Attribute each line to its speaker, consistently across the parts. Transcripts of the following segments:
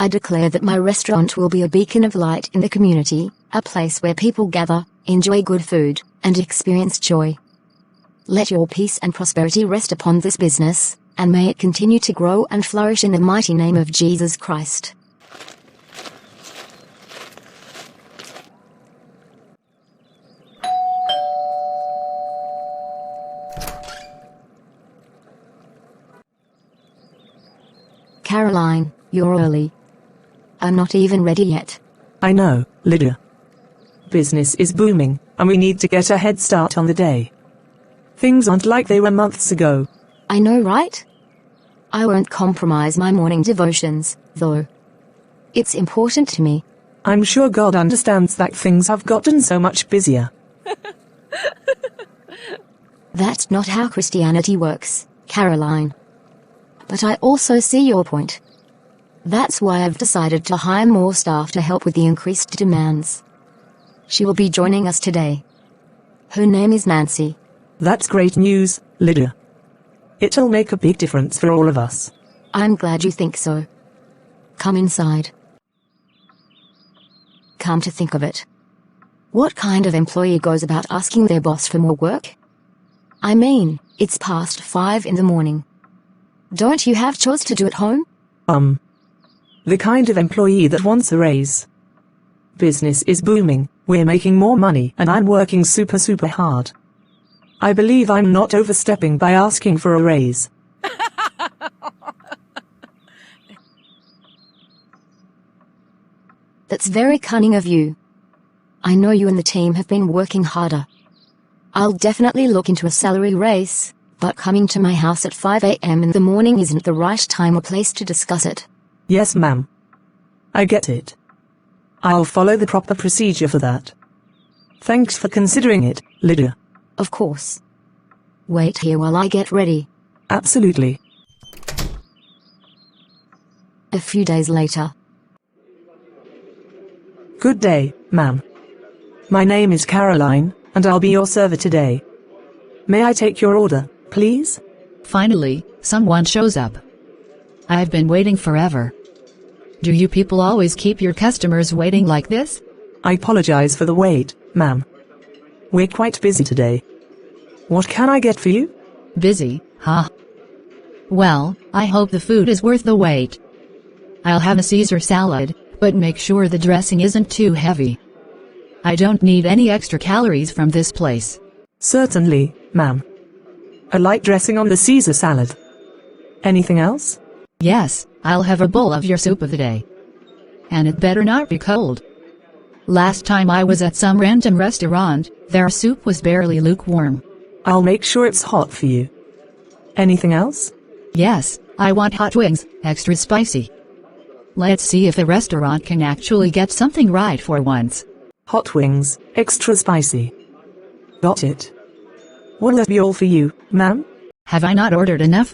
Speaker 1: I declare that my restaurant will be a beacon of light in the community, a place where people gather, enjoy good food, and experience joy. Let your peace and prosperity rest upon this business, and may it continue to grow and flourish in the mighty name of Jesus Christ. Caroline, you're early. I'm not even ready yet.
Speaker 2: I know, Lydia. Business is booming, and we need to get a head start on the day. Things aren't like they were months ago.
Speaker 1: I know, right? I won't compromise my morning devotions, though. It's important to me.
Speaker 2: I'm sure God understands that things have gotten so much busier.
Speaker 1: That's not how Christianity works, Caroline. But I also see your point. That's why I've decided to hire more staff to help with the increased demands. She will be joining us today. Her name is Nancy.
Speaker 2: That's great news, Lydia. It'll make a big difference for all of us.
Speaker 1: I'm glad you think so. Come inside. Come to think of it, what kind of employee goes about asking their boss for more work? I mean, it's past 5 in the morning. Don't you have chores to do at home?
Speaker 2: The kind of employee that wants a raise. Business is booming, we're making more money, and I'm working super hard. I believe I'm not overstepping by asking for a raise.
Speaker 1: That's very cunning of you. I know you and the team have been working harder. I'll definitely look into a salary raise, but coming to my house at 5 a.m. in the morning isn't the right time or place to discuss it.
Speaker 2: Yes, ma'am. I get it. I'll follow the proper procedure for that. Thanks for considering it, Lydia.
Speaker 1: Of course. Wait here while I get ready.
Speaker 2: Absolutely.
Speaker 1: A few days later.
Speaker 2: Good day, ma'am. My name is Caroline, and I'll be your server today. May I take your order, please?
Speaker 3: Finally, someone shows up. I've been waiting forever. Do you people always keep your customers waiting like this?
Speaker 2: I apologize for the wait, ma'am. We're quite busy today. What can I get for you?
Speaker 3: Busy, huh? Well, I hope the food is worth the wait. I'll have a Caesar salad, but make sure the dressing isn't too heavy. I don't need any extra calories from this place.
Speaker 2: Certainly, ma'am. A light dressing on the Caesar salad. Anything else?
Speaker 3: Yes, I'll have a bowl of your soup of the day. And it better not be cold. Last time I was at some random restaurant, their soup was barely lukewarm.
Speaker 2: I'll make sure it's hot for you. Anything else?
Speaker 3: Yes, I want hot wings, extra spicy. Let's see if the restaurant can actually get something right for once.
Speaker 2: Hot wings, extra spicy. Got it. Will that be all for you, ma'am?
Speaker 3: Have I not ordered enough?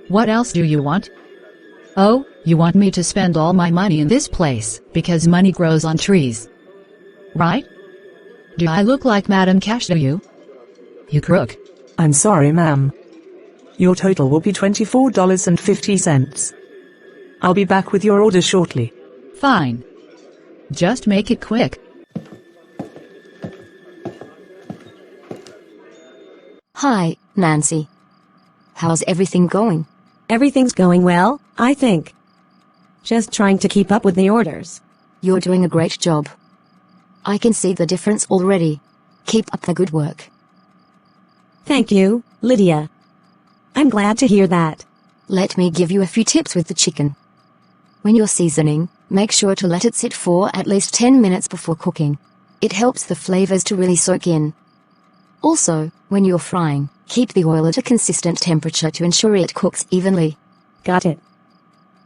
Speaker 3: What else do you want? Oh, you want me to spend all my money in this place, because money grows on trees. Right? Do I look like Madam Cash to you? You crook.
Speaker 2: I'm sorry, ma'am. Your total will be $24.50. I'll be back with your order shortly.
Speaker 3: Fine. Just make it quick.
Speaker 1: Hi, Nancy. How's everything going?
Speaker 4: Everything's going well, I think. Just trying to keep up with the orders.
Speaker 1: You're doing a great job. I can see the difference already. Keep up the good work.
Speaker 4: Thank you, Lydia. I'm glad to hear that.
Speaker 1: Let me give you a few tips with the chicken. When you're seasoning, make sure to let it sit for at least 10 minutes before cooking. It helps the flavors to really soak in. Also, when you're frying, keep the oil at a consistent temperature to ensure it cooks evenly.
Speaker 4: Got it.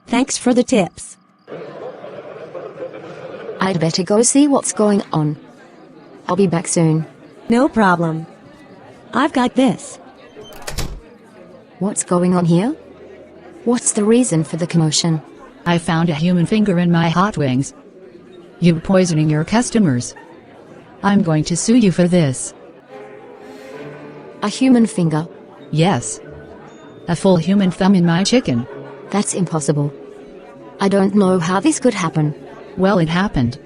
Speaker 4: Thanks for the tips.
Speaker 1: I'd better go see what's going on. I'll be back soon.
Speaker 4: No problem. I've got this.
Speaker 1: What's going on here? What's the reason for the commotion?
Speaker 3: I found a human finger in my hot wings. You poisoning your customers. I'm going to sue you for this.
Speaker 1: A human finger?
Speaker 3: Yes. A full human thumb in my chicken.
Speaker 1: That's impossible. I don't know how this could happen.
Speaker 3: Well, it happened.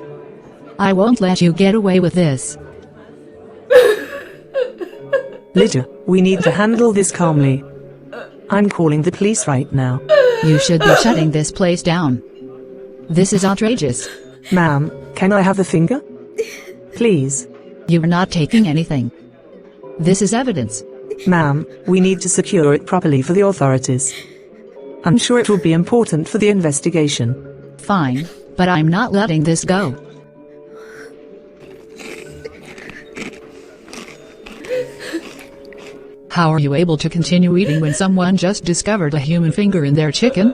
Speaker 3: I won't let you get away with this.
Speaker 2: Lydia, we need to handle this calmly. I'm calling the police right now.
Speaker 3: You should be shutting this place down. This is outrageous.
Speaker 2: Ma'am, can I have the finger? Please.
Speaker 3: You are not taking anything. This is evidence.
Speaker 2: Ma'am, we need to secure it properly for the authorities. I'm sure it will be important for the investigation.
Speaker 3: Fine, but I'm not letting this go. How are you able to continue eating when someone just discovered a human finger in their chicken?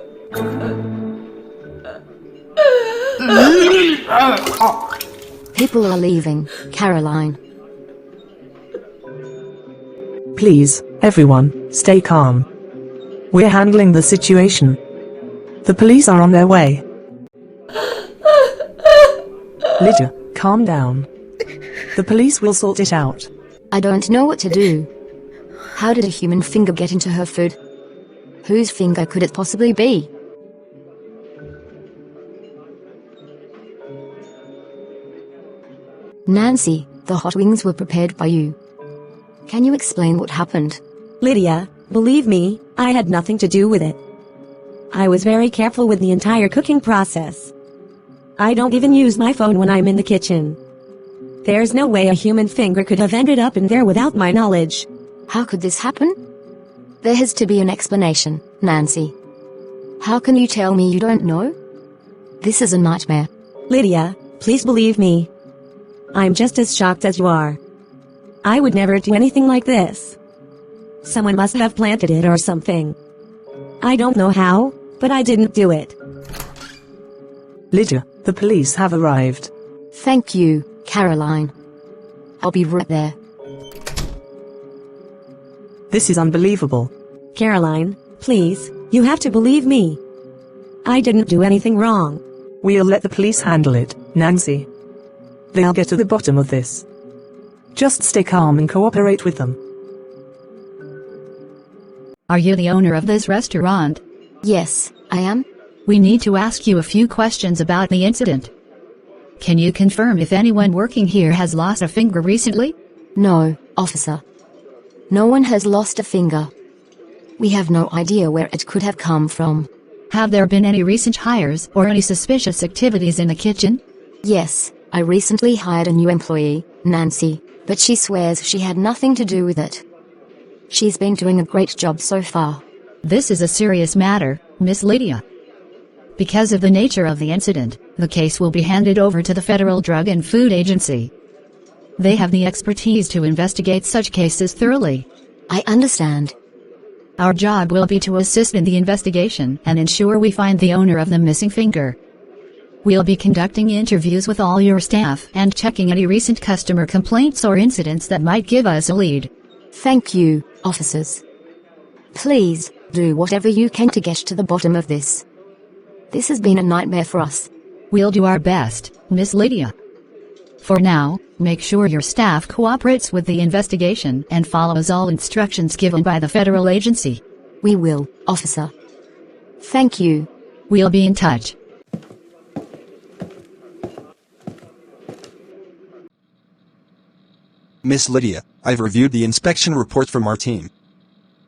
Speaker 1: People are leaving, Caroline.
Speaker 2: Please, everyone, stay calm. We're handling the situation. The police are on their way. Lydia, calm down. The police will sort it out.
Speaker 1: I don't know what to do. How did a human finger get into her food? Whose finger could it possibly be? Nancy, the hot wings were prepared by you. Can you explain what happened?
Speaker 4: Lydia, believe me, I had nothing to do with it. I was very careful with the entire cooking process. I don't even use my phone when I'm in the kitchen. There's no way a human finger could have ended up in there without my knowledge.
Speaker 1: How could this happen? There has to be an explanation, Nancy. How can you tell me you don't know? This is a nightmare.
Speaker 4: Lydia, please believe me. I'm just as shocked as you are. I would never do anything like this. Someone must have planted it or something. I don't know how, but I didn't do it.
Speaker 2: Lydia, the police have arrived.
Speaker 1: Thank you, Caroline. I'll be right there.
Speaker 2: This is unbelievable.
Speaker 4: Caroline, please, you have to believe me. I didn't do anything wrong.
Speaker 2: We'll let the police handle it, Nancy. They'll get to the bottom of this. Just stay calm and cooperate with them.
Speaker 3: Are you the owner of this restaurant?
Speaker 1: Yes, I am.
Speaker 3: We need to ask you a few questions about the incident. Can you confirm if anyone working here has lost a finger recently?
Speaker 1: No, officer. No one has lost a finger. We have no idea where it could have come from.
Speaker 3: Have there been any recent hires or any suspicious activities in the kitchen?
Speaker 1: Yes, I recently hired a new employee, Nancy, but she swears she had nothing to do with it. She's been doing a great job so far.
Speaker 3: This is a serious matter, Miss Lydia. Because of the nature of the incident, the case will be handed over to the Federal Drug and Food Agency. They have the expertise to investigate such cases thoroughly.
Speaker 1: I understand.
Speaker 3: Our job will be to assist in the investigation and ensure we find the owner of the missing finger. We'll be conducting interviews with all your staff and checking any recent customer complaints or incidents that might give us a lead.
Speaker 1: Thank you, officers. Please, do whatever you can to get to the bottom of this. This has been a nightmare for us.
Speaker 3: We'll do our best, Miss Lydia. For now, make sure your staff cooperates with the investigation and follows all instructions given by the federal agency.
Speaker 1: We will, officer. Thank you.
Speaker 3: We'll be in touch.
Speaker 5: Miss Lydia, I've reviewed the inspection report from our team.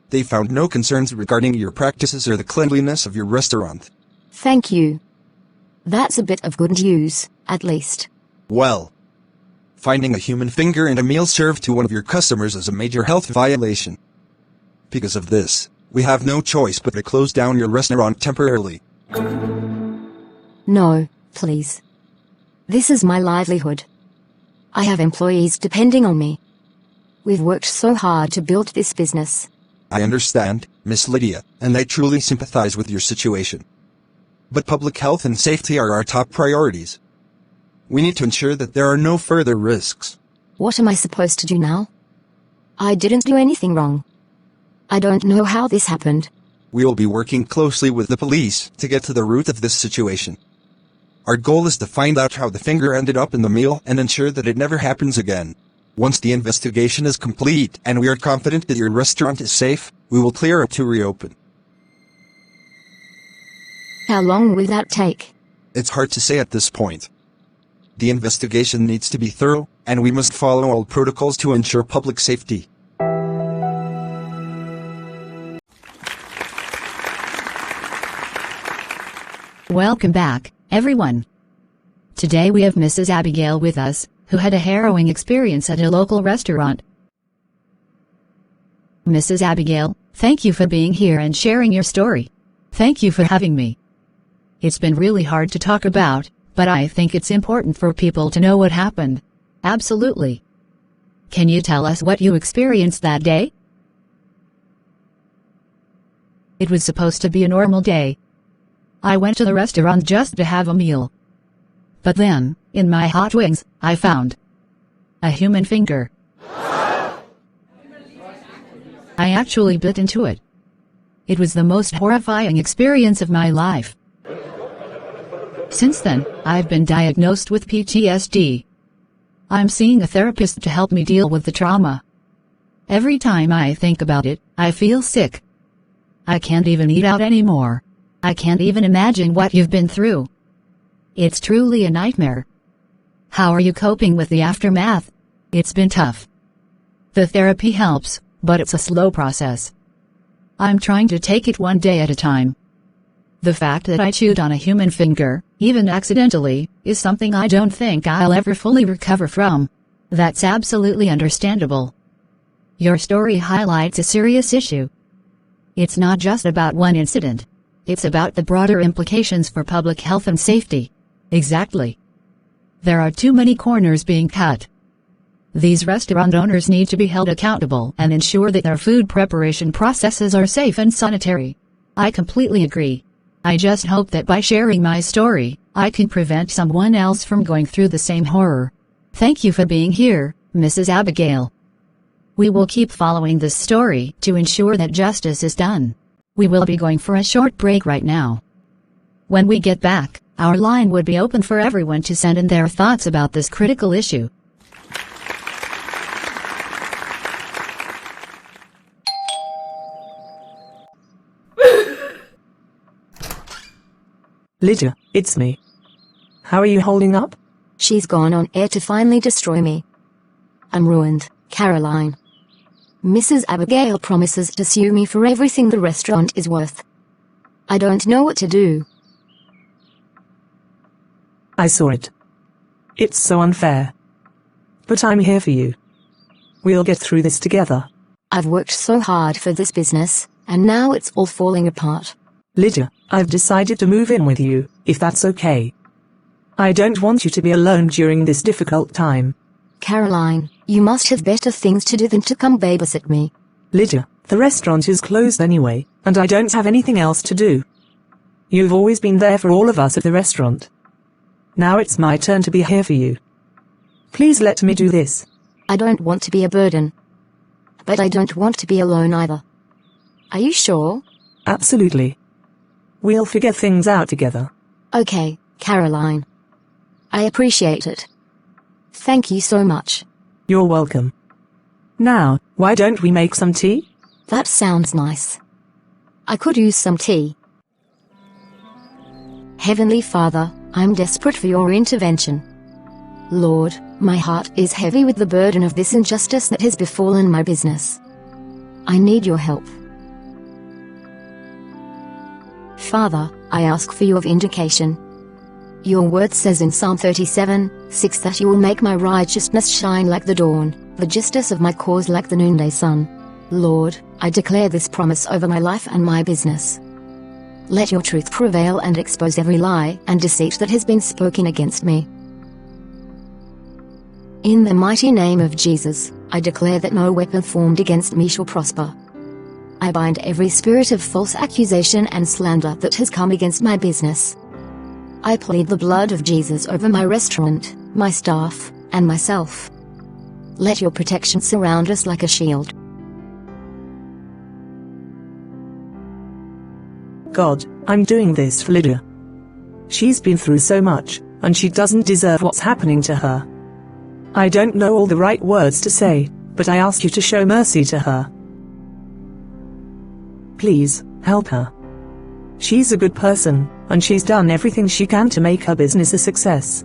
Speaker 5: They found no concerns regarding your practices or the cleanliness of your restaurant.
Speaker 1: Thank you. That's a bit of good news, at least.
Speaker 5: Well, finding a human finger in a meal served to one of your customers is a major health violation. Because of this, we have no choice but to close down your restaurant temporarily.
Speaker 1: No, please. This is my livelihood. I have employees depending on me. We've worked so hard to build this business.
Speaker 5: I understand, Miss Lydia, and I truly sympathize with your situation. But public health and safety are our top priorities. We need to ensure that there are no further risks.
Speaker 1: What am I supposed to do now? I didn't do anything wrong. I don't know how this happened.
Speaker 5: We will be working closely with the police to get to the root of this situation. Our goal is to find out how the finger ended up in the meal and ensure that it never happens again. Once the investigation is complete and we are confident that your restaurant is safe, we will clear it to reopen.
Speaker 1: How long will that take?
Speaker 5: It's hard to say at this point. The investigation needs to be thorough, and we must follow all protocols to ensure public safety.
Speaker 3: Welcome back, everyone. Today we have Mrs. Abigail with us, who had a harrowing experience at a local restaurant. Mrs. Abigail, thank you for being here and sharing your story. Thank you for having me. It's been really hard to talk about, but I think it's important for people to know what happened. Absolutely. Can you tell us what you experienced that day? It was supposed to be a normal day. I went to the restaurant just to have a meal. But then, in my hot wings, I found a human finger. I actually bit into it. It was the most horrifying experience of my life. Since then, I've been diagnosed with PTSD. I'm seeing a therapist to help me deal with the trauma. Every time I think about it, I feel sick. I can't even eat out anymore. I can't even imagine what you've been through. It's truly a nightmare. How are you coping with the aftermath? It's been tough. The therapy helps, but it's a slow process. I'm trying to take it one day at a time. The fact that I chewed on a human finger, even accidentally, is something I don't think I'll ever fully recover from. That's absolutely understandable. Your story highlights a serious issue. It's not just about one incident. It's about the broader implications for public health and safety. Exactly. There are too many corners being cut. These restaurant owners need to be held accountable and ensure that their food preparation processes are safe and sanitary. I completely agree. I just hope that by sharing my story, I can prevent someone else from going through the same horror. Thank you for being here, Mrs. Abigail. We will keep following this story to ensure that justice is done. We will be going for a short break right now. When we get back, our line would be open for everyone to send in their thoughts about this critical issue.
Speaker 2: Lydia, it's me. How are you holding up?
Speaker 1: She's gone on air to finally destroy me. I'm ruined, Caroline. Mrs. Abigail promises to sue me for everything the restaurant is worth. I don't know what to do.
Speaker 2: I saw it. It's so unfair. But I'm here for you. We'll get through this together.
Speaker 1: I've worked so hard for this business, and now it's all falling apart.
Speaker 2: Lydia, I've decided to move in with you, if that's okay. I don't want you to be alone during this difficult time.
Speaker 1: Caroline, you must have better things to do than to come babysit me.
Speaker 2: Lydia, the restaurant is closed anyway, and I don't have anything else to do. You've always been there for all of us at the restaurant. Now it's my turn to be here for you. Please let me do this.
Speaker 1: I don't want to be a burden. But I don't want to be alone either. Are you sure?
Speaker 2: Absolutely. We'll figure things out together.
Speaker 1: Okay, Caroline. I appreciate it. Thank you so much.
Speaker 2: You're welcome. Now, why don't we make some tea?
Speaker 1: That sounds nice. I could use some tea. Heavenly Father, I'm desperate for your intervention. Lord, my heart is heavy with the burden of this injustice that has befallen my business. I need your help. Father, I ask for your vindication. Your word says in Psalm 37:6 that you will make my righteousness shine like the dawn, the justice of my cause like the noonday sun. Lord, I declare this promise over my life and my business. Let your truth prevail and expose every lie and deceit that has been spoken against me. In the mighty name of Jesus, I declare that no weapon formed against me shall prosper. I bind every spirit of false accusation and slander that has come against my business. I plead the blood of Jesus over my restaurant, my staff, and myself. Let your protection surround us like a shield.
Speaker 2: God, I'm doing this for Lydia. She's been through so much, and she doesn't deserve what's happening to her. I don't know all the right words to say, but I ask you to show mercy to her. Please, help her. She's a good person, and she's done everything she can to make her business a success.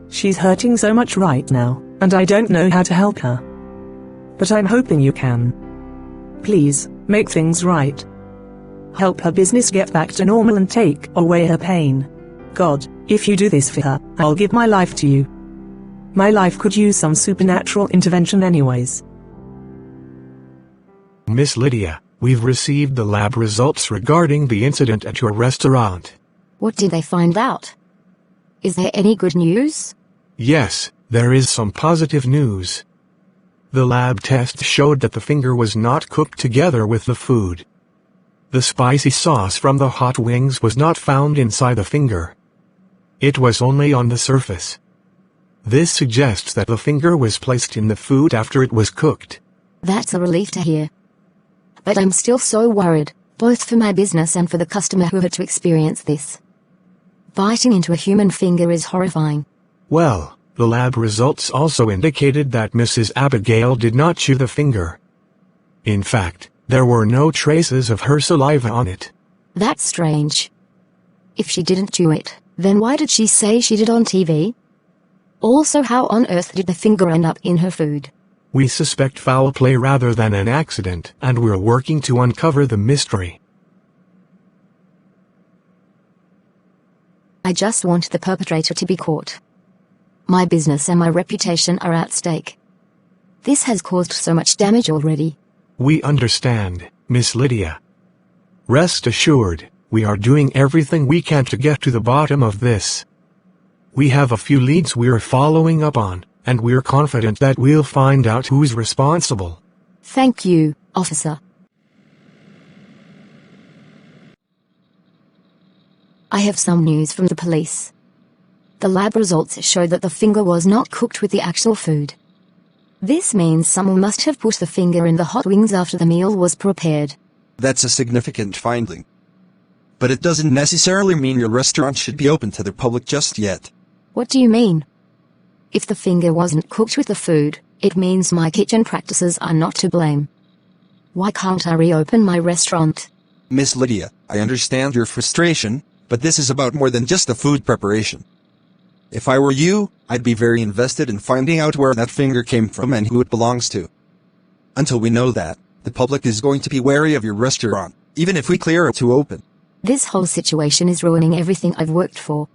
Speaker 2: She's hurting so much right now, and I don't know how to help her. But I'm hoping you can. Please, make things right. Help her business get back to normal and take away her pain. God, if you do this for her, I'll give my life to you. My life could use some supernatural intervention anyways.
Speaker 6: Miss Lydia, we've received the lab results regarding the incident at your restaurant.
Speaker 1: What did they find out? Is there any good news?
Speaker 6: Yes, there is some positive news. The lab test showed that the finger was not cooked together with the food. The spicy sauce from the hot wings was not found inside the finger. It was only on the surface. This suggests that the finger was placed in the food after it was cooked.
Speaker 1: That's a relief to hear. But I'm still so worried, both for my business and for the customer who had to experience this. Biting into a human finger is horrifying.
Speaker 6: Well, the lab results also indicated that Mrs. Abigail did not chew the finger. In fact, there were no traces of her saliva on it.
Speaker 1: That's strange. If she didn't chew it, then why did she say she did on TV? Also, how on earth did the finger end up in her food?
Speaker 6: We suspect foul play rather than an accident, and we're working to uncover the mystery.
Speaker 1: I just want the perpetrator to be caught. My business and my reputation are at stake. This has caused so much damage already.
Speaker 6: We understand, Miss Lydia. Rest assured, we are doing everything we can to get to the bottom of this. We have a few leads we're following up on, and we're confident that we'll find out who's responsible.
Speaker 1: Thank you, officer. I have some news from the police. The lab results show that the finger was not cooked with the actual food. This means someone must have put the finger in the hot wings after the meal was prepared.
Speaker 5: That's a significant finding. But it doesn't necessarily mean your restaurant should be open to the public just yet.
Speaker 1: What do you mean? If the finger wasn't cooked with the food, it means my kitchen practices are not to blame. Why can't I reopen my restaurant?
Speaker 5: Miss Lydia, I understand your frustration, but this is about more than just the food preparation. If I were you, I'd be very invested in finding out where that finger came from and who it belongs to. Until we know that, the public is going to be wary of your restaurant, even if we clear it to open.
Speaker 1: This whole situation is ruining everything I've worked for.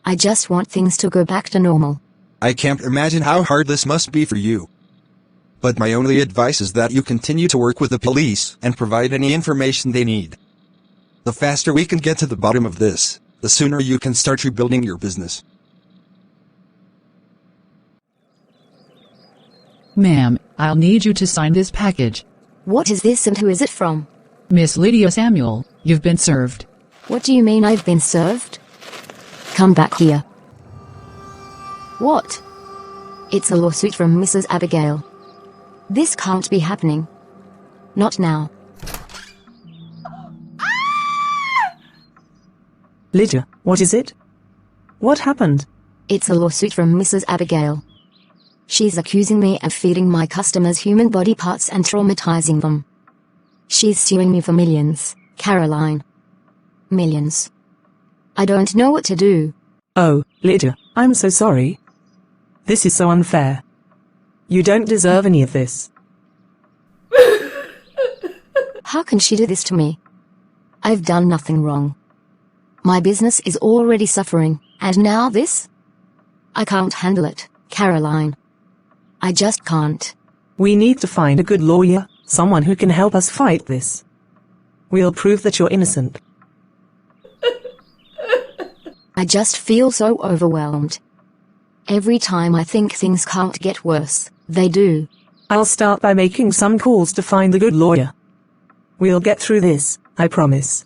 Speaker 1: I just want things to go back to normal.
Speaker 5: I can't imagine how hard this must be for you. But my only advice is that you continue to work with the police and provide any information they need. The faster we can get to the bottom of this, the sooner you can start rebuilding your business.
Speaker 3: Ma'am, I'll need you to sign this package.
Speaker 1: What is this and who is it from?
Speaker 3: Miss Lydia Samuel, you've been served.
Speaker 1: What do you mean I've been served? Come back here. What? It's a lawsuit from Mrs. Abigail. This can't be happening. Not now.
Speaker 2: Lydia, what is it? What happened?
Speaker 1: It's a lawsuit from Mrs. Abigail. She's accusing me of feeding my customers human body parts and traumatizing them. She's suing me for millions, Caroline. Millions. I don't know what to do.
Speaker 2: Oh, Lydia, I'm so sorry. This is so unfair. You don't deserve any of this.
Speaker 1: How can she do this to me? I've done nothing wrong. My business is already suffering, and now this? I can't handle it, Caroline. I just can't.
Speaker 2: We need to find a good lawyer, someone who can help us fight this. We'll prove that you're innocent.
Speaker 1: I just feel so overwhelmed. Every time I think things can't get worse, they do.
Speaker 2: I'll start by making some calls to find the good lawyer. We'll get through this, I promise.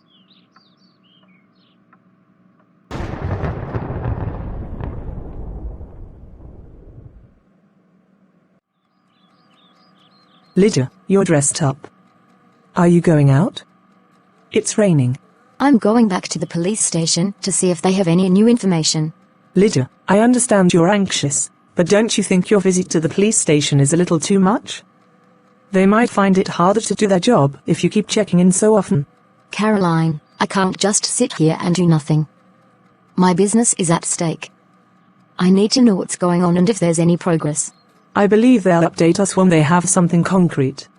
Speaker 2: Lydia, you're dressed up. Are you going out? It's raining.
Speaker 1: I'm going back to the police station to see if they have any new information.
Speaker 2: Lydia, I understand you're anxious, but don't you think your visit to the police station is a little too much? They might find it harder to do their job if you keep checking in so often.
Speaker 1: Caroline, I can't just sit here and do nothing. My business is at stake. I need to know what's going on and if there's any progress.
Speaker 2: I believe they'll update us when they have something concrete.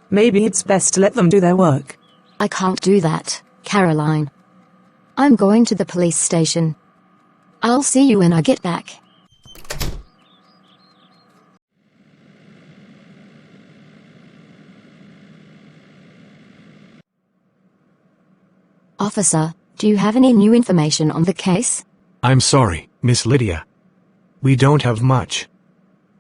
Speaker 2: Maybe it's best to let them do their work.
Speaker 1: I can't do that, Caroline. I'm going to the police station. I'll see you when I get back. Officer, do you have any new information on the case?
Speaker 6: I'm sorry, Miss Lydia. We don't have much.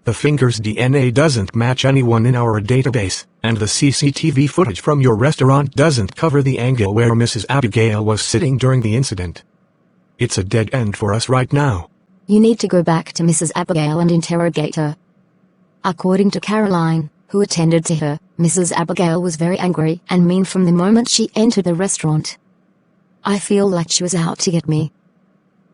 Speaker 6: The finger's DNA doesn't match anyone in our database, and the CCTV footage from your restaurant doesn't cover the angle where Mrs. Abigail was sitting during the incident. It's a dead end for us right now.
Speaker 1: You need to go back to Mrs. Abigail and interrogate her. According to Caroline, who attended to her, Mrs. Abigail was very angry and mean from the moment she entered the restaurant. I feel like she was out to get me.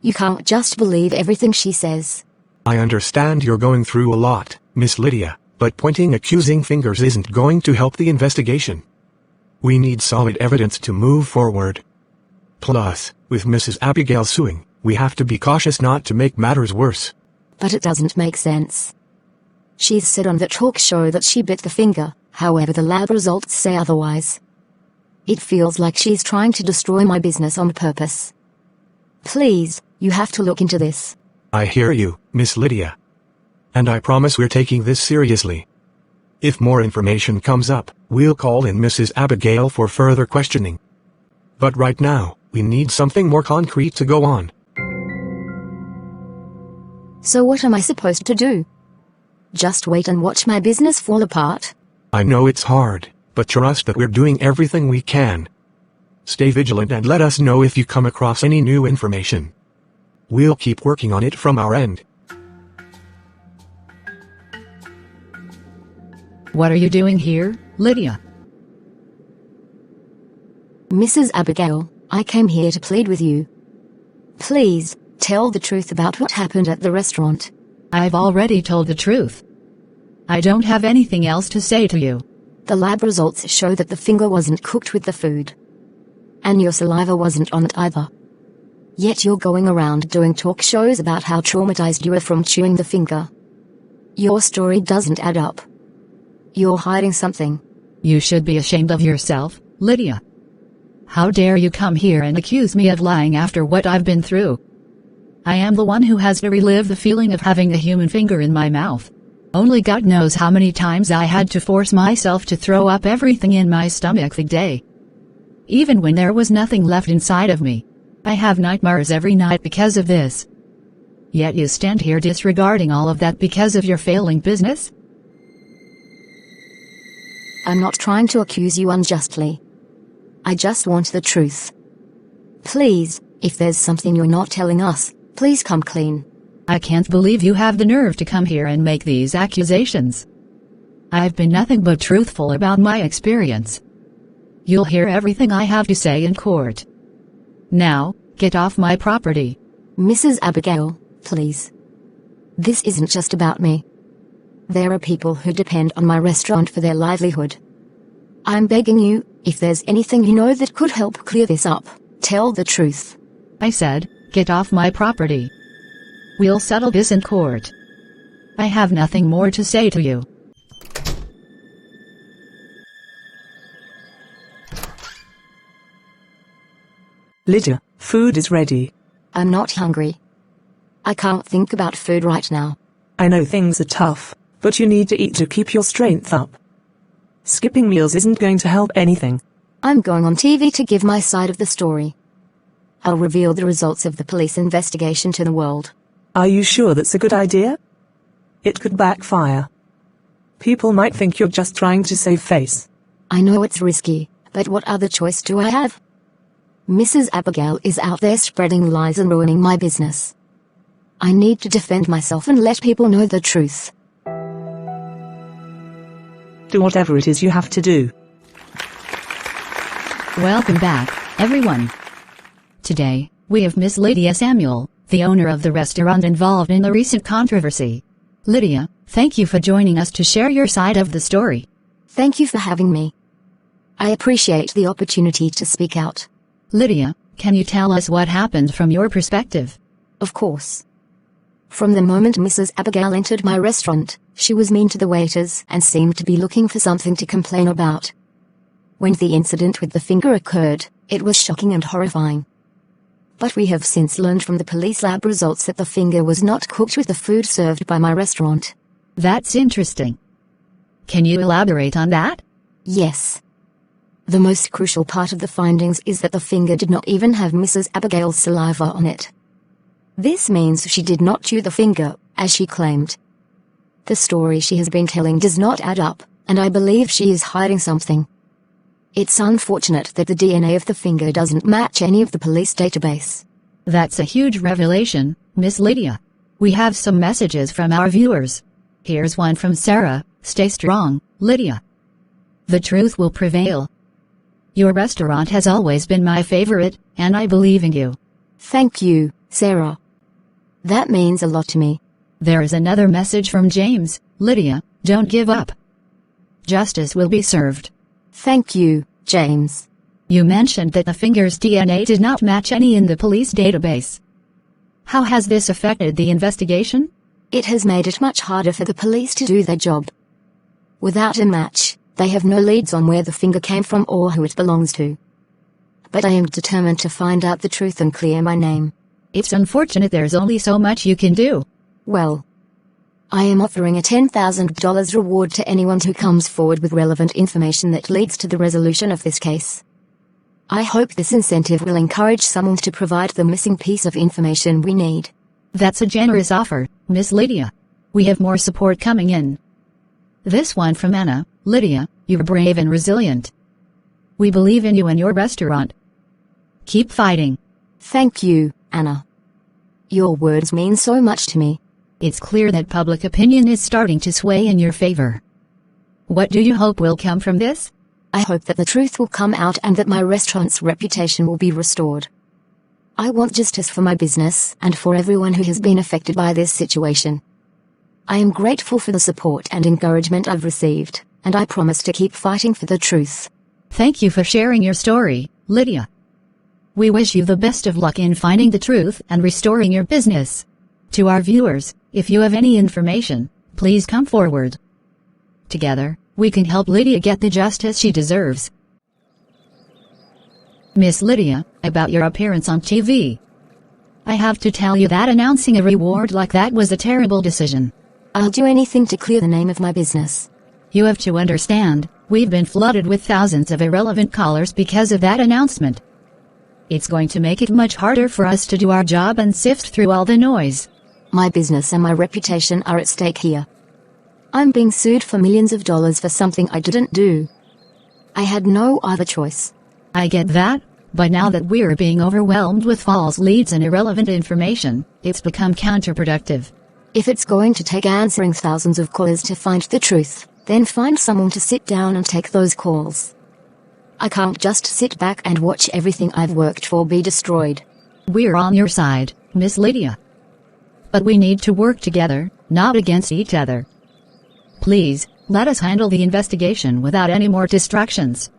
Speaker 1: You can't just believe everything she says.
Speaker 6: I understand you're going through a lot, Miss Lydia, but pointing accusing fingers isn't going to help the investigation. We need solid evidence to move forward. Plus, with Mrs. Abigail suing, we have to be cautious not to make matters worse.
Speaker 1: But it doesn't make sense. She's said on the talk show that she bit the finger, however the lab results say otherwise. It feels like she's trying to destroy my business on purpose. Please, you have to look into this.
Speaker 6: I hear you, Miss Lydia. And I promise we're taking this seriously. If more information comes up, we'll call in Mrs. Abigail for further questioning. But right now, we need something more concrete to go on.
Speaker 1: So what am I supposed to do? Just wait and watch my business fall apart?
Speaker 6: I know it's hard, but trust that we're doing everything we can. Stay vigilant and let us know if you come across any new information. We'll keep working on it from our end.
Speaker 3: What are you doing here, Lydia?
Speaker 1: Mrs. Abigail, I came here to plead with you. Please, tell the truth about what happened at the restaurant.
Speaker 3: I've already told the truth. I don't have anything else to say to you.
Speaker 1: The lab results show that the finger wasn't cooked with the food. And your saliva wasn't on it either. Yet you're going around doing talk shows about how traumatized you are from chewing the finger. Your story doesn't add up. You're hiding something.
Speaker 3: You should be ashamed of yourself, Lydia. How dare you come here and accuse me of lying after what I've been through? I am the one who has to relive the feeling of having a human finger in my mouth. Only God knows how many times I had to force myself to throw up everything in my stomach the day. Even when there was nothing left inside of me. I have nightmares every night because of this. Yet you stand here disregarding all of that because of your failing business?
Speaker 1: I'm not trying to accuse you unjustly. I just want the truth. Please, if there's something you're not telling us, please come clean.
Speaker 3: I can't believe you have the nerve to come here and make these accusations. I've been nothing but truthful about my experience. You'll hear everything I have to say in court. Now, get off my property.
Speaker 1: Mrs. Abigail, please. This isn't just about me. There are people who depend on my restaurant for their livelihood. I'm begging you, if there's anything you know that could help clear this up, tell the truth.
Speaker 3: I said, get off my property. We'll settle this in court. I have nothing more to say to you.
Speaker 2: Lydia, food is ready.
Speaker 1: I'm not hungry. I can't think about food right now.
Speaker 2: I know things are tough, but you need to eat to keep your strength up. Skipping meals isn't going to help anything.
Speaker 1: I'm going on TV to give my side of the story. I'll reveal the results of the police investigation to the world.
Speaker 2: Are you sure that's a good idea? It could backfire. People might think you're just trying to save face.
Speaker 1: I know it's risky, but what other choice do I have? Mrs. Abigail is out there spreading lies and ruining my business. I need to defend myself and let people know the truth.
Speaker 2: Do whatever it is you have to do.
Speaker 3: Welcome back, everyone. Today, we have Miss Lydia Samuel, the owner of the restaurant involved in the recent controversy. Lydia, thank you for joining us to share your side of the story.
Speaker 1: Thank you for having me. I appreciate the opportunity to speak out.
Speaker 3: Lydia, can you tell us what happened from your perspective?
Speaker 1: Of course. From the moment Mrs. Abigail entered my restaurant, she was mean to the waiters and seemed to be looking for something to complain about. When the incident with the finger occurred, it was shocking and horrifying. But we have since learned from the police lab results that the finger was not cooked with the food served by my restaurant.
Speaker 3: That's interesting. Can you elaborate on that?
Speaker 1: Yes. The most crucial part of the findings is that the finger did not even have Mrs. Abigail's saliva on it. This means she did not chew the finger, as she claimed. The story she has been telling does not add up, and I believe she is hiding something. It's unfortunate that the DNA of the finger doesn't match any of the police database.
Speaker 3: That's a huge revelation, Miss Lydia. We have some messages from our viewers. Here's one from Sarah. Stay strong, Lydia. The truth will prevail. Your restaurant has always been my favorite, and I believe in you.
Speaker 1: Thank you, Sarah. That means a lot to me.
Speaker 3: There is another message from James. Lydia, don't give up. Justice will be served.
Speaker 1: Thank you, James.
Speaker 3: You mentioned that the finger's DNA did not match any in the police database. How has this affected the investigation?
Speaker 1: It has made it much harder for the police to do their job. Without a match, they have no leads on where the finger came from or who it belongs to. But I am determined to find out the truth and clear my name.
Speaker 3: It's unfortunate there's only so much you can do.
Speaker 1: Well, I am offering a $10,000 reward to anyone who comes forward with relevant information that leads to the resolution of this case. I hope this incentive will encourage someone to provide the missing piece of information we need.
Speaker 3: That's a generous offer, Miss Lydia. We have more support coming in. This one from Anna. Lydia, you're brave and resilient. We believe in you and your restaurant. Keep fighting.
Speaker 1: Thank you, Anna. Your words mean so much to me.
Speaker 3: It's clear that public opinion is starting to sway in your favor. What do you hope will come from this?
Speaker 1: I hope that the truth will come out and that my restaurant's reputation will be restored. I want justice for my business and for everyone who has been affected by this situation. I am grateful for the support and encouragement I've received, and I promise to keep fighting for the truth.
Speaker 3: Thank you for sharing your story, Lydia. We wish you the best of luck in finding the truth and restoring your business. To our viewers, if you have any information, please come forward. Together, we can help Lydia get the justice she deserves. Miss Lydia, about your appearance on TV. I have to tell you that announcing a reward like that was a terrible decision.
Speaker 1: I'll do anything to clear the name of my business.
Speaker 3: You have to understand, we've been flooded with thousands of irrelevant callers because of that announcement. It's going to make it much harder for us to do our job and sift through all the noise.
Speaker 1: My business and my reputation are at stake here. I'm being sued for millions of dollars for something I didn't do. I had no other choice.
Speaker 3: I get that, but now that we're being overwhelmed with false leads and irrelevant information, it's become counterproductive.
Speaker 1: If it's going to take answering thousands of callers to find the truth, then find someone to sit down and take those calls. I can't just sit back and watch everything I've worked for be destroyed.
Speaker 3: We're on your side, Miss Lydia. But we need to work together, not against each other. Please, let us handle the investigation without any more distractions.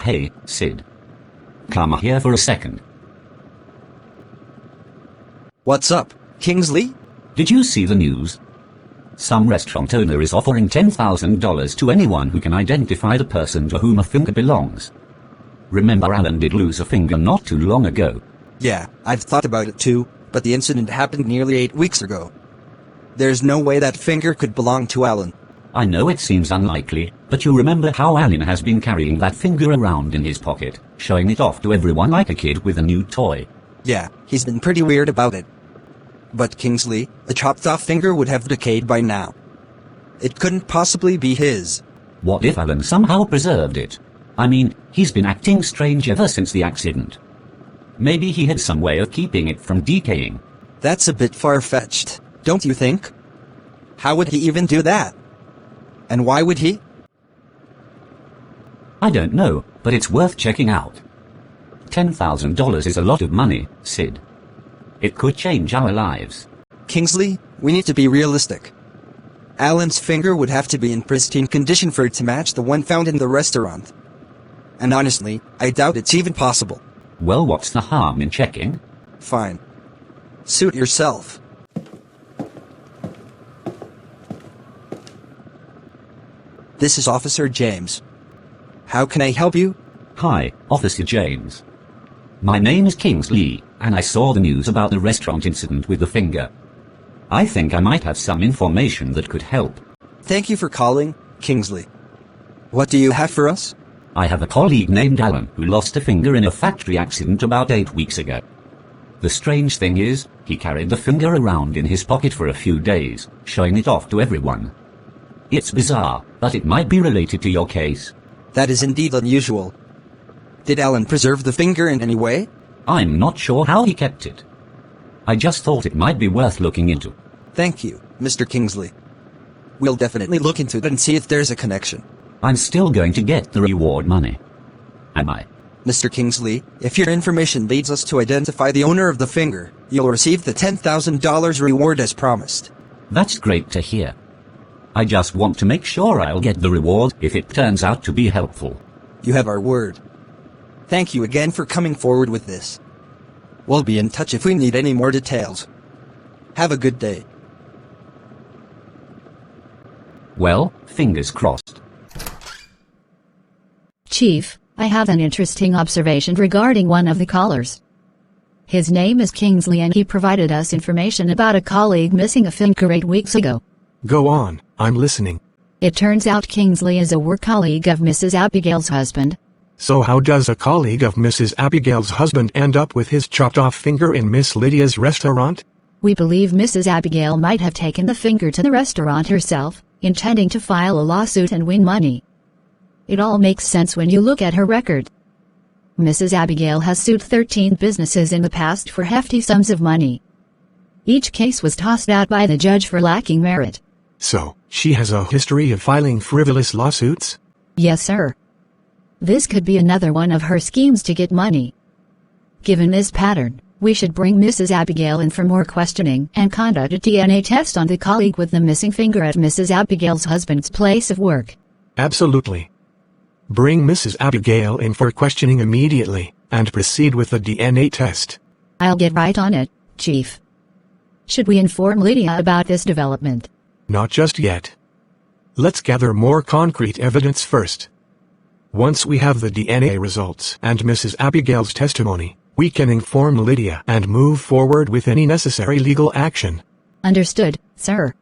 Speaker 7: Hey, Sid. Come here for a second.
Speaker 5: What's up, Kingsley?
Speaker 7: Did you see the news? Some restaurant owner is offering $10,000 to anyone who can identify the person to whom a finger belongs. Remember Alan did lose a finger not too long ago.
Speaker 5: Yeah, I've thought about it too, but the incident happened nearly 8 weeks ago. There's no way that finger could belong to Alan.
Speaker 7: I know it seems unlikely, but you remember how Alan has been carrying that finger around in his pocket, showing it off to everyone like a kid with a new toy.
Speaker 5: Yeah, he's been pretty weird about it. But Kingsley, a chopped-off finger would have decayed by now. It couldn't possibly be his.
Speaker 7: What if Alan somehow preserved it? I mean, he's been acting strange ever since the accident. Maybe he had some way of keeping it from decaying.
Speaker 5: That's a bit far-fetched, don't you think? How would he even do that? And why would he?
Speaker 7: I don't know, but it's worth checking out. $10,000 is a lot of money, Sid. It could change our lives.
Speaker 5: Kingsley, we need to be realistic. Alan's finger would have to be in pristine condition for it to match the one found in the restaurant. And honestly, I doubt it's even possible.
Speaker 7: Well, what's the harm in checking?
Speaker 5: Fine. Suit yourself. This is Officer James. How can I help you?
Speaker 7: Hi, Officer James. My name is Kingsley, and I saw the news about the restaurant incident with the finger. I think I might have some information that could help.
Speaker 5: Thank you for calling, Kingsley. What do you have for us?
Speaker 7: I have a colleague named Alan who lost a finger in a factory accident about 8 weeks ago. The strange thing is, he carried the finger around in his pocket for a few days, showing it off to everyone. It's bizarre, but it might be related to your case.
Speaker 5: That is indeed unusual. Did Alan preserve the finger in any way?
Speaker 7: I'm not sure how he kept it. I just thought it might be worth looking into.
Speaker 5: Thank you, Mr. Kingsley. We'll definitely look into it and see if there's a connection.
Speaker 7: I'm still going to get the reward money. Am I?
Speaker 5: Mr. Kingsley, if your information leads us to identify the owner of the finger, you'll receive the $10,000 reward as promised.
Speaker 7: That's great to hear. I just want to make sure I'll get the reward if it turns out to be helpful.
Speaker 5: You have our word. Thank you again for coming forward with this. We'll be in touch if we need any more details. Have a good day.
Speaker 7: Well, fingers crossed.
Speaker 3: Chief, I have an interesting observation regarding one of the callers. His name is Kingsley and he provided us information about a colleague missing a finger 8 weeks ago.
Speaker 6: Go on, I'm listening.
Speaker 3: It turns out Kingsley is a work colleague of Mrs. Abigail's husband.
Speaker 6: So how does a colleague of Mrs. Abigail's husband end up with his chopped-off finger in Miss Lydia's restaurant?
Speaker 3: We believe Mrs. Abigail might have taken the finger to the restaurant herself, intending to file a lawsuit and win money. It all makes sense when you look at her record. Mrs. Abigail has sued 13 businesses in the past for hefty sums of money. Each case was tossed out by the judge for lacking merit.
Speaker 6: So, she has a history of filing frivolous lawsuits?
Speaker 3: Yes, sir. This could be another one of her schemes to get money. Given this pattern, we should bring Mrs. Abigail in for more questioning and conduct a DNA test on the colleague with the missing finger at Mrs. Abigail's husband's place of work.
Speaker 6: Absolutely. Bring Mrs. Abigail in for questioning immediately, and proceed with the DNA test.
Speaker 3: I'll get right on it, Chief. Should we inform Lydia about this development?
Speaker 6: Not just yet. Let's gather more concrete evidence first. Once we have the DNA results and Mrs. Abigail's testimony, we can inform Lydia and move forward with any necessary legal action.
Speaker 3: Understood, sir.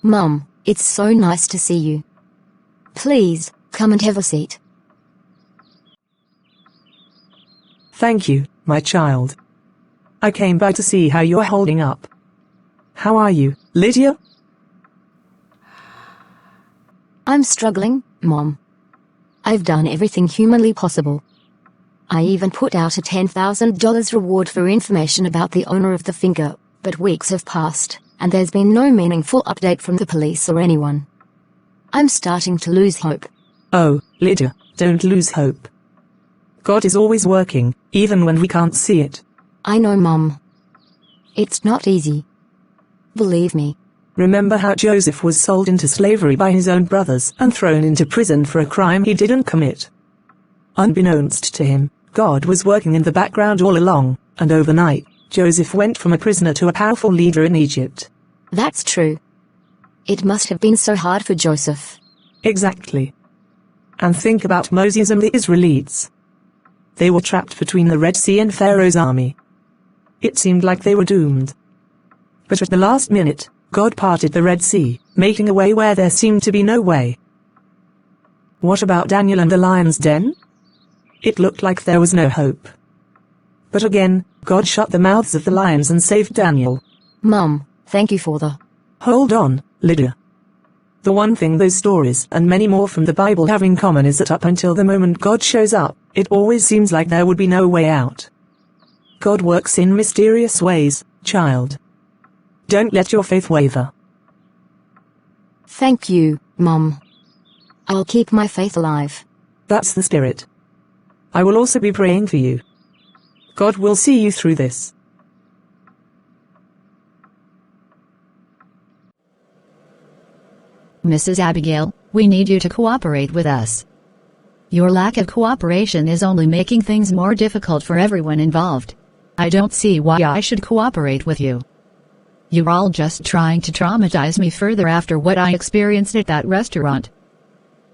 Speaker 1: Mum, it's so nice to see you. Please, come and have a seat.
Speaker 2: Thank you, my child. I came by to see how you're holding up. How are you, Lydia?
Speaker 1: I'm struggling, Mom. I've done everything humanly possible. I even put out a $10,000 reward for information about the owner of the finger, but weeks have passed, and there's been no meaningful update from the police or anyone. I'm starting to lose hope.
Speaker 2: Oh, Lydia, don't lose hope. God is always working, even when we can't see it.
Speaker 1: I know, Mum. It's not easy. Believe me.
Speaker 2: Remember how Joseph was sold into slavery by his own brothers and thrown into prison for a crime he didn't commit? Unbeknownst to him, God was working in the background all along, and overnight, Joseph went from a prisoner to a powerful leader in Egypt.
Speaker 1: That's true. It must have been so hard for Joseph.
Speaker 2: Exactly. And think about Moses and the Israelites. They were trapped between the Red Sea and Pharaoh's army. It seemed like they were doomed. But at the last minute, God parted the Red Sea, making a way where there seemed to be no way. What about Daniel and the lion's den? It looked like there was no hope. But again, God shut the mouths of the lions and saved Daniel.
Speaker 1: Mum, thank you for the...
Speaker 2: Hold on, Lydia. The one thing those stories and many more from the Bible have in common is that up until the moment God shows up, it always seems like there would be no way out. God works in mysterious ways, child. Don't let your faith waver.
Speaker 1: Thank you, Mum. I'll keep my faith alive.
Speaker 2: That's the spirit. I will also be praying for you. God will see you through this.
Speaker 3: Mrs. Abigail, we need you to cooperate with us. Your lack of cooperation is only making things more difficult for everyone involved. I don't see why I should cooperate with you. You're all just trying to traumatize me further after what I experienced at that restaurant.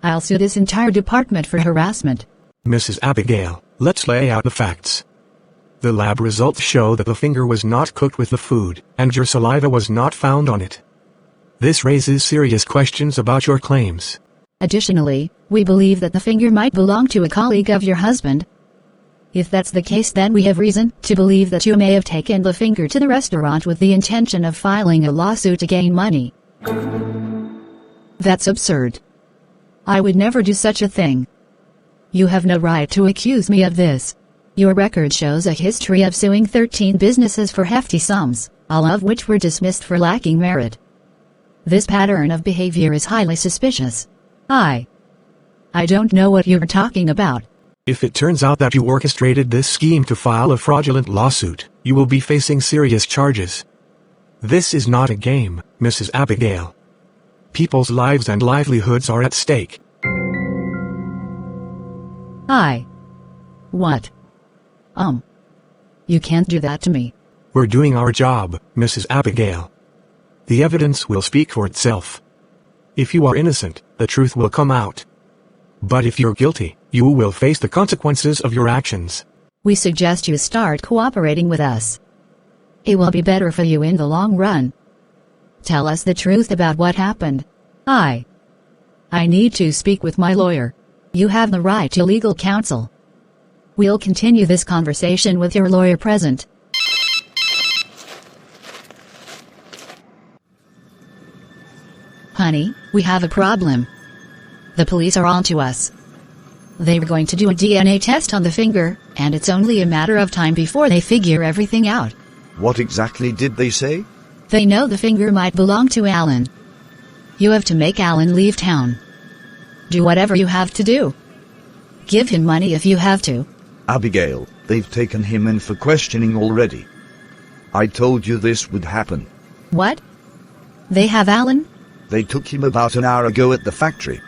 Speaker 3: I'll sue this entire department for harassment.
Speaker 6: Mrs. Abigail, let's lay out the facts. The lab results show that the finger was not cooked with the food, and your saliva was not found on it. This raises serious questions about your claims.
Speaker 3: Additionally, we believe that the finger might belong to a colleague of your husband. If that's the case, then we have reason to believe that you may have taken the finger to the restaurant with the intention of filing a lawsuit to gain money. That's absurd. I would never do such a thing. You have no right to accuse me of this. Your record shows a history of suing 13 businesses for hefty sums, all of which were dismissed for lacking merit. This pattern of behavior is highly suspicious. I don't know what you're talking about.
Speaker 6: If it turns out that you orchestrated this scheme to file a fraudulent lawsuit, you will be facing serious charges. This is not a game, Mrs. Abigail. People's lives and livelihoods are at stake.
Speaker 3: What? You can't do that to me.
Speaker 6: We're doing our job, Mrs. Abigail. The evidence will speak for itself. If you are innocent, the truth will come out. But if you're guilty, you will face the consequences of your actions.
Speaker 3: We suggest you start cooperating with us. It will be better for you in the long run. Tell us the truth about what happened. I need to speak with my lawyer. You have the right to legal counsel. We'll continue this conversation with your lawyer present. Honey, we have a problem. The police are on to us. They were going to do a DNA test on the finger, and it's only a matter of time before they figure everything out.
Speaker 8: What exactly did they say?
Speaker 3: They know the finger might belong to Alan. You have to make Alan leave town. Do whatever you have to do. Give him money if you have to.
Speaker 8: Abigail, they've taken him in for questioning already. I told you this would happen.
Speaker 3: What? They have Alan?
Speaker 8: They took him about an hour ago at the factory.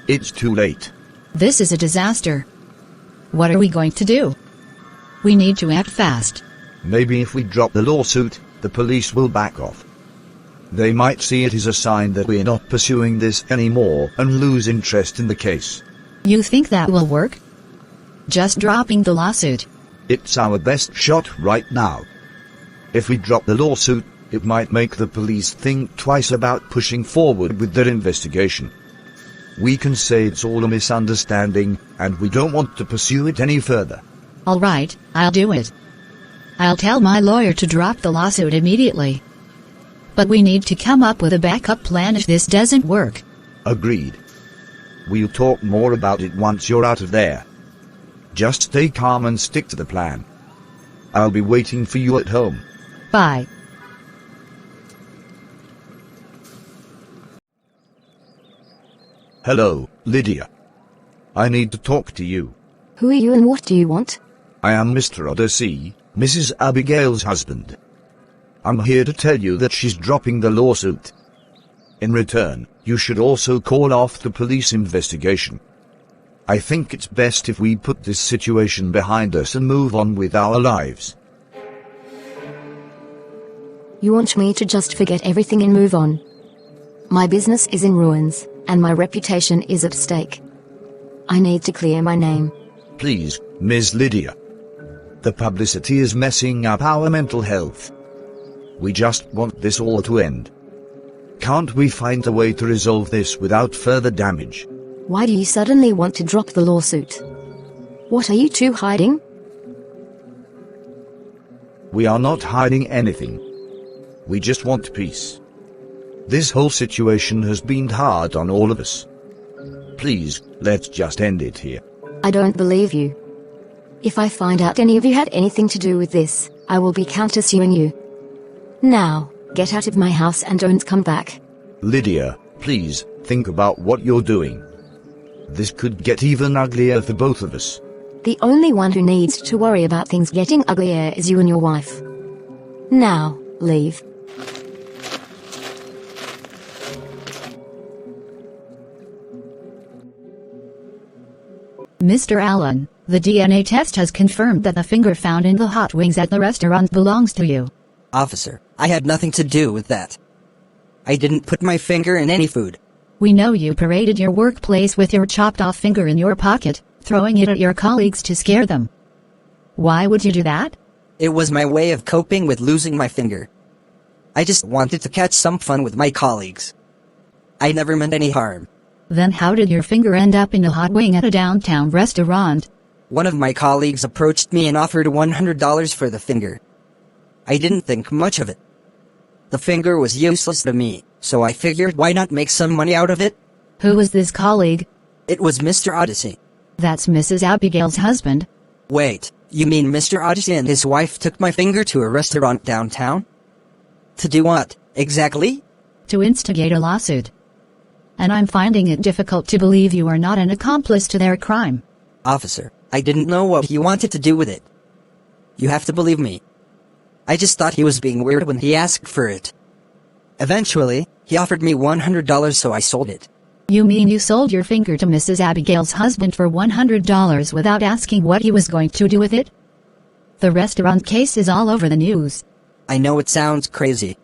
Speaker 8: It's too late.
Speaker 3: This is a disaster. What are we going to do? We need to act fast.
Speaker 8: Maybe if we drop the lawsuit, the police will back off. They might see it as a sign that we're not pursuing this anymore and lose interest in the case.
Speaker 3: You think that will work? Just dropping the lawsuit.
Speaker 8: It's our best shot right now. If we drop the lawsuit, it might make the police think twice about pushing forward with their investigation. We can say it's all a misunderstanding, and we don't want to pursue it any further.
Speaker 3: All right, I'll do it. I'll tell my lawyer to drop the lawsuit immediately. But we need to come up with a backup plan if this doesn't work.
Speaker 8: Agreed. We'll talk more about it once you're out of there. Just stay calm and stick to the plan. I'll be waiting for you at home.
Speaker 3: Bye.
Speaker 8: Hello, Lydia. I need to talk to you.
Speaker 1: Who are you and what do you want?
Speaker 8: I am Mr. Odyssey, Mrs. Abigail's husband. I'm here to tell you that she's dropping the lawsuit. In return, you should also call off the police investigation. I think it's best if we put this situation behind us and move on with our lives.
Speaker 1: You want me to just forget everything and move on? My business is in ruins, and my reputation is at stake. I need to clear my name.
Speaker 8: Please, Ms. Lydia. The publicity is messing up our mental health. We just want this all to end. Can't we find a way to resolve this without further damage?
Speaker 1: Why do you suddenly want to drop the lawsuit? What are you two hiding?
Speaker 8: We are not hiding anything. We just want peace. This whole situation has been hard on all of us. Please, let's just end it here.
Speaker 1: I don't believe you. If I find out any of you had anything to do with this, I will be countersuing you. Now, get out of my house and don't come back.
Speaker 8: Lydia, please, think about what you're doing. This could get even uglier for both of us.
Speaker 1: The only one who needs to worry about things getting uglier is you and your wife. Now, leave.
Speaker 3: Mr. Allen, the DNA test has confirmed that the finger found in the hot wings at the restaurant belongs to you.
Speaker 9: Officer, I had nothing to do with that. I didn't put my finger in any food.
Speaker 3: We know you paraded your workplace with your chopped-off finger in your pocket, throwing it at your colleagues to scare them. Why would you do that?
Speaker 9: It was my way of coping with losing my finger. I just wanted to catch some fun with my colleagues. I never meant any harm.
Speaker 3: Then how did your finger end up in a hot wing at a downtown restaurant?
Speaker 9: One of my colleagues approached me and offered $100 for the finger. I didn't think much of it. The finger was useless to me, so I figured why not make some money out of it?
Speaker 3: Who was this colleague?
Speaker 9: It was Mr. Odyssey.
Speaker 3: That's Mrs. Abigail's husband.
Speaker 9: Wait, you mean Mr. Odyssey and his wife took my finger to a restaurant downtown? To do what, exactly?
Speaker 3: To instigate a lawsuit. And I'm finding it difficult to believe you are not an accomplice to their crime.
Speaker 9: Officer, I didn't know what he wanted to do with it. You have to believe me. I just thought he was being weird when he asked for it. Eventually, he offered me $100 so I sold it.
Speaker 3: You mean you sold your finger to Mrs. Abigail's husband for $100 without asking what he was going to do with it? The restaurant case is all over the news.
Speaker 9: I know it sounds crazy,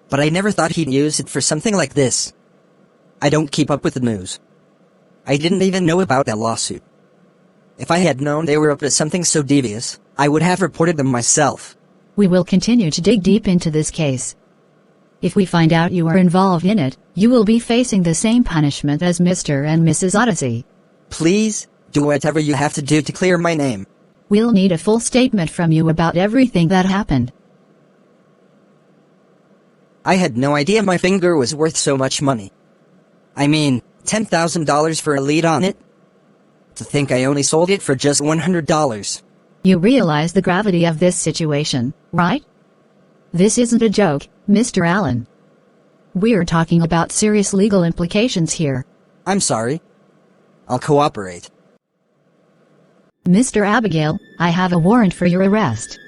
Speaker 9: but I never thought he'd use it for something like this. I don't keep up with the news. I didn't even know about that lawsuit. If I had known they were up to something so devious, I would have reported them myself.
Speaker 3: We will continue to dig deep into this case. If we find out you are involved in it, you will be facing the same punishment as Mr. and Mrs. Odyssey.
Speaker 9: Please, do whatever you have to do to clear my name.
Speaker 3: We'll need a full statement from you about everything that happened.
Speaker 9: I had no idea my finger was worth so much money. I mean, $10,000 for a lead on it? To think I only sold it for just $100.
Speaker 3: You realize the gravity of this situation, right? This isn't a joke, Mr. Allen. We're talking about serious legal implications here.
Speaker 9: I'm sorry. I'll cooperate.
Speaker 3: Mr. Abigail, I have a warrant for your arrest.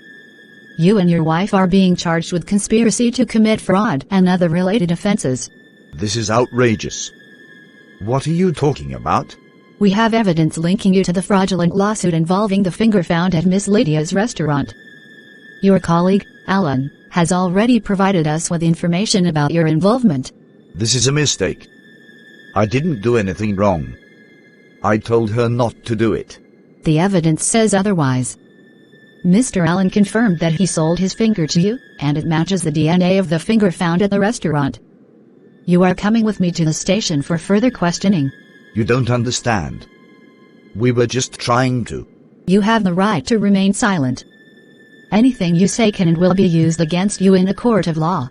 Speaker 3: You and your wife are being charged with conspiracy to commit fraud and other related offenses.
Speaker 8: This is outrageous. What are you talking about?
Speaker 3: We have evidence linking you to the fraudulent lawsuit involving the finger found at Miss Lydia's restaurant. Your colleague, Alan, has already provided us with information about your involvement.
Speaker 8: This is a mistake. I didn't do anything wrong. I told her not to do it.
Speaker 3: The evidence says otherwise. Mr. Allen confirmed that he sold his finger to you, and it matches the DNA of the finger found at the restaurant. You are coming with me to the station for further questioning.
Speaker 8: You don't understand. We were just trying to.
Speaker 3: You have the right to remain silent. Anything you say can and will be used against you in a court of law.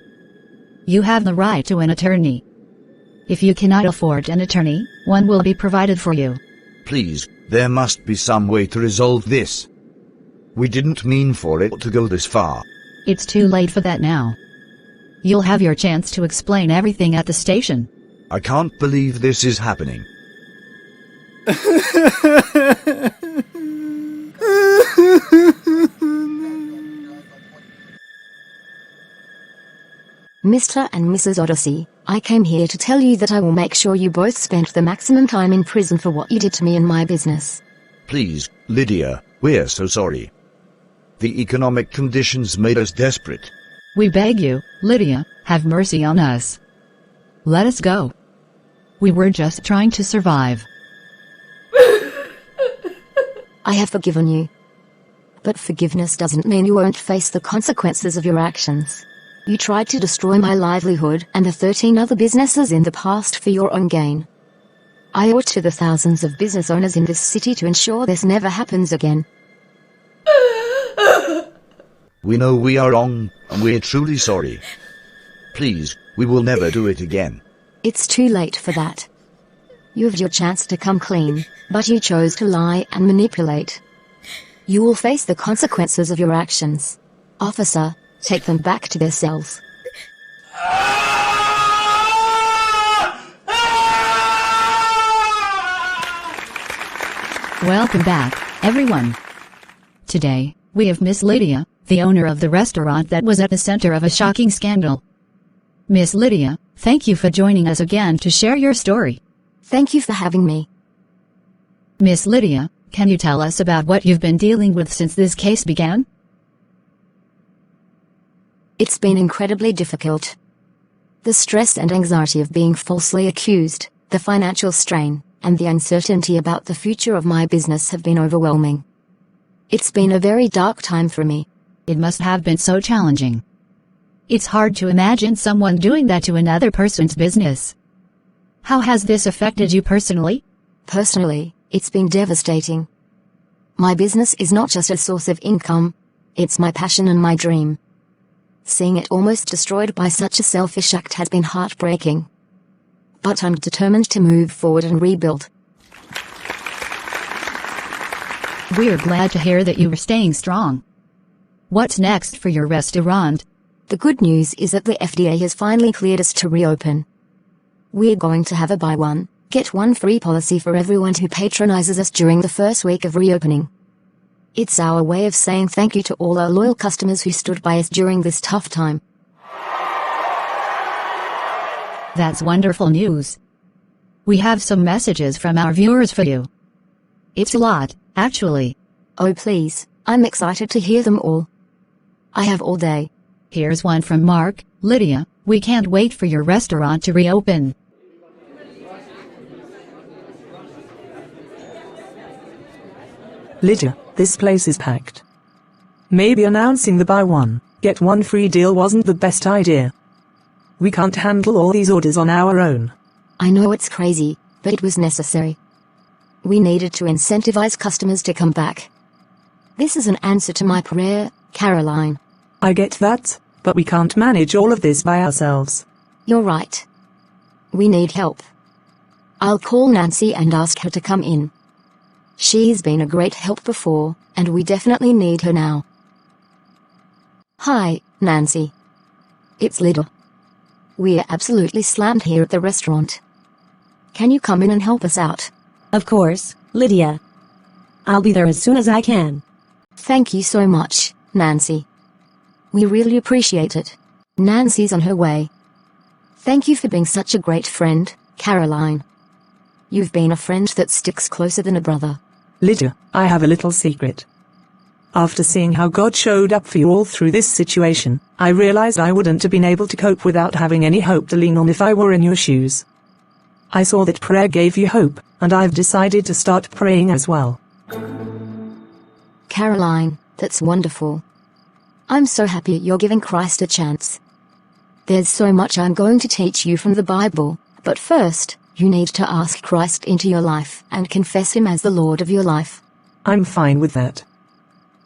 Speaker 3: You have the right to an attorney. If you cannot afford an attorney, one will be provided for you.
Speaker 8: Please, there must be some way to resolve this. We didn't mean for it to go this far.
Speaker 3: It's too late for that now. You'll have your chance to explain everything at the station.
Speaker 8: I can't believe this is happening.
Speaker 1: Mr. and Mrs. Odyssey, I came here to tell you that I will make sure you both spent the maximum time in prison for what you did to me and my business.
Speaker 8: Please, Lydia, we're so sorry. The economic conditions made us desperate.
Speaker 3: We beg you, Lydia, have mercy on us. Let us go. We were just trying to survive.
Speaker 1: I have forgiven you. But forgiveness doesn't mean you won't face the consequences of your actions. You tried to destroy my livelihood and the 13 other businesses in the past for your own gain. I owe it to the thousands of business owners in this city to ensure this never happens again.
Speaker 8: We know we are wrong, and we're truly sorry. Please, we will never do it again.
Speaker 1: It's too late for that. You have your chance to come clean, but you chose to lie and manipulate. You will face the consequences of your actions. Officer, take them back to their cells.
Speaker 3: Welcome back, everyone. Today, we have Miss Lydia, the owner of the restaurant that was at the center of a shocking scandal. Miss Lydia, thank you for joining us again to share your story.
Speaker 1: Thank you for having me.
Speaker 3: Miss Lydia, can you tell us about what you've been dealing with since this case began?
Speaker 1: It's been incredibly difficult. The stress and anxiety of being falsely accused, the financial strain, and the uncertainty about the future of my business have been overwhelming. It's been a very dark time for me.
Speaker 3: It must have been so challenging. It's hard to imagine someone doing that to another person's business. How has this affected you personally?
Speaker 1: Personally, it's been devastating. My business is not just a source of income, it's my passion and my dream. Seeing it almost destroyed by such a selfish act has been heartbreaking. But I'm determined to move forward and rebuild.
Speaker 3: We're glad to hear that you are staying strong. What's next for your restaurant?
Speaker 1: The good news is that the FDA has finally cleared us to reopen. We're going to have a buy one, get one free policy for everyone who patronizes us during the first week of reopening. It's our way of saying thank you to all our loyal customers who stood by us during this tough time.
Speaker 3: That's wonderful news. We have some messages from our viewers for you. It's a lot, actually.
Speaker 1: Oh please, I'm excited to hear them all. I have all day.
Speaker 3: Here's one from Mark. Lydia, we can't wait for your restaurant to reopen.
Speaker 2: Lydia, this place is packed. Maybe announcing the buy one, get one free deal wasn't the best idea. We can't handle all these orders on our own.
Speaker 1: I know it's crazy, but it was necessary. We needed to incentivize customers to come back. This is an answer to my prayer, Caroline.
Speaker 2: I get that, but we can't manage all of this by ourselves.
Speaker 1: You're right. We need help. I'll call Nancy and ask her to come in. She's been a great help before, and we definitely need her now. Hi, Nancy. It's Lydia. We're absolutely slammed here at the restaurant. Can you come in and help us out?
Speaker 4: Of course, Lydia. I'll be there as soon as I can.
Speaker 1: Thank you so much, Nancy. We really appreciate it. Nancy's on her way. Thank you for being such a great friend, Caroline. You've been a friend that sticks closer than a brother.
Speaker 2: Lydia, I have a little secret. After seeing how God showed up for you all through this situation, I realized I wouldn't have been able to cope without having any hope to lean on if I were in your shoes. I saw that prayer gave you hope, and I've decided to start praying as well.
Speaker 1: Caroline, that's wonderful. I'm so happy you're giving Christ a chance. There's so much I'm going to teach you from the Bible, but first, you need to ask Christ into your life and confess Him as the Lord of your life.
Speaker 2: I'm fine with that.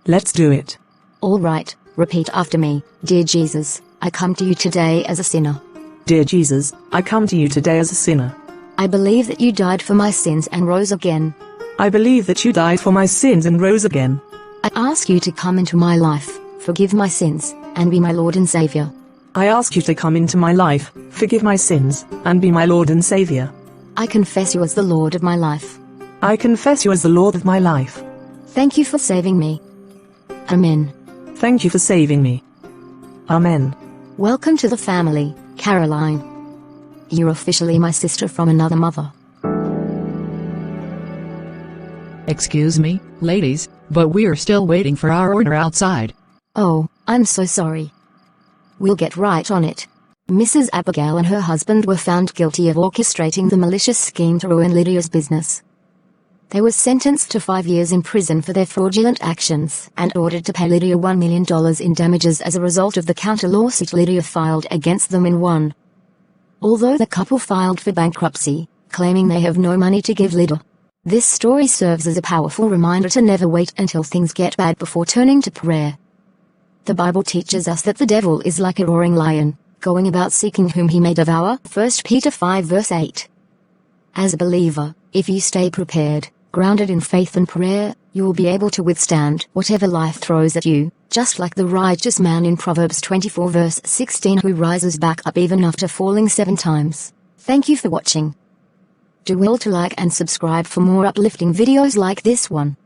Speaker 2: Let's do it.
Speaker 1: All right, repeat after me. Dear Jesus, I come to you today as a sinner.
Speaker 2: Dear Jesus, I come to you today as a sinner.
Speaker 1: I believe that you died for my sins and rose again.
Speaker 2: I believe that you died for my sins and rose again.
Speaker 1: I ask you to come into my life, forgive my sins, and be my Lord and Savior.
Speaker 2: I ask you to come into my life, forgive my sins, and be my Lord and Savior.
Speaker 1: I confess you as the Lord of my life.
Speaker 2: I confess you as the Lord of my life.
Speaker 1: Thank you for saving me. Amen.
Speaker 2: Thank you for saving me. Amen.
Speaker 1: Welcome to the family, Caroline. You're officially my sister from another mother.
Speaker 3: Excuse me, ladies, but we're still waiting for our order outside.
Speaker 1: Oh, I'm so sorry. We'll get right on it. Mrs. Abigail and her husband were found guilty of orchestrating the malicious scheme to ruin Lydia's business. They were sentenced to 5 years in prison for their fraudulent actions and ordered to pay Lydia $1 million in damages as a result of the counter-lawsuit Lydia filed against them and won. Although the couple filed for bankruptcy, claiming they have no money to give Lydia, this story serves as a powerful reminder to never wait until things get bad before turning to prayer. The Bible teaches us that the devil is like a roaring lion, going about seeking whom he may devour. 1 Peter 5 verse 8. As a believer, if you stay prepared, grounded in faith and prayer, you will be able to withstand whatever life throws at you, just like the righteous man in Proverbs 24 verse 16 who rises back up even after falling 7 times. Thank you for watching. Do well to like and subscribe for more uplifting videos like this one.